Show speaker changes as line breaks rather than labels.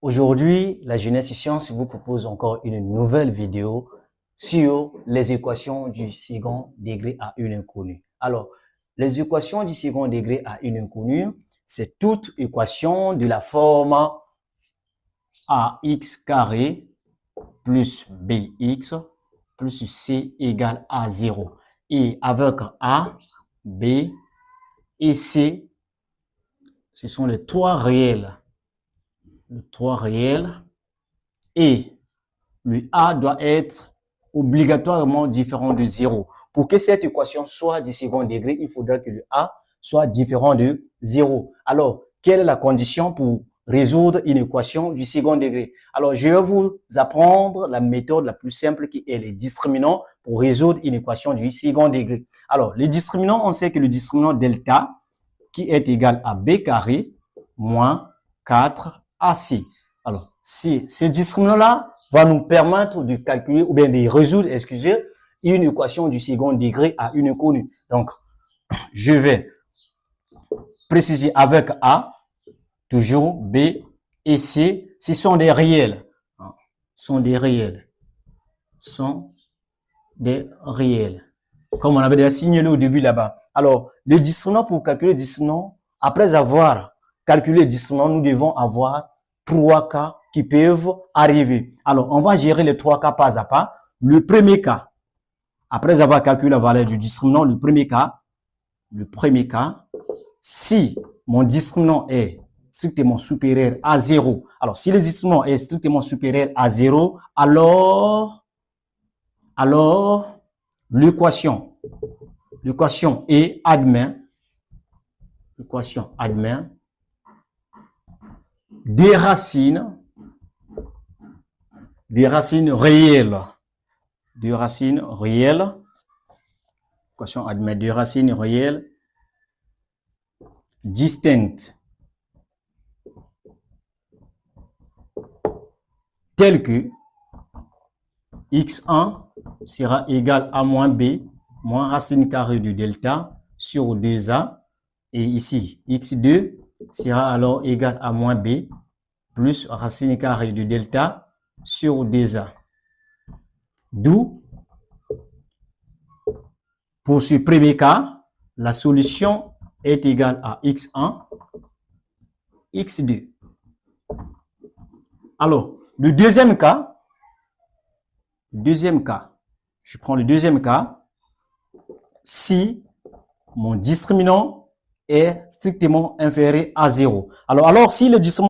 Aujourd'hui, la Jeunesse Science vous propose encore une nouvelle vidéo sur les équations du second degré à une inconnue. Alors, les équations du second degré à une inconnue, c'est toute équation de la forme ax carré plus bx plus c égale à 0. Et avec a, b et c, ce sont les trois réels. Et le a doit être obligatoirement différent de 0. Pour que cette équation soit du second degré, il faudra que le a soit différent de 0. Alors, quelle est la condition pour résoudre une équation du second degré? Alors, je vais vous apprendre la méthode la plus simple qui est les discriminants pour résoudre une équation du second degré. Alors, les discriminants, on sait que le discriminant delta qui est égal à b carré moins 4ac. Alors, si ce discriminant-là va nous permettre de calculer ou bien de résoudre, excusez, une équation du second degré à une inconnue. Donc, je vais préciser avec A, toujours B et C, ce sont des réels. Sont des réels. Comme on avait déjà signalé au début là-bas. Alors, le discriminant, pour calculer le discriminant, après avoir calculé le discriminant, nous devons avoir 3 cas qui peuvent arriver. Alors, on va gérer les 3 cas pas à pas. Le premier cas, après avoir calculé la valeur du discriminant, le premier cas, si mon discriminant est strictement supérieur à 0, alors si le discriminant est strictement supérieur à 0, alors l'équation est admet des racines réelles. L'équation admet des racines réelles distinctes telles que x1 sera égal à moins b moins racine carrée de delta sur 2a, et ici x2 sera alors égal à moins b plus racine carrée de delta sur 2a. D'où, pour ce premier cas, la solution est égale à x1, x2. Alors, le deuxième cas, je prends le deuxième cas, si mon discriminant est strictement inférieur à 0. Alors si le discriminant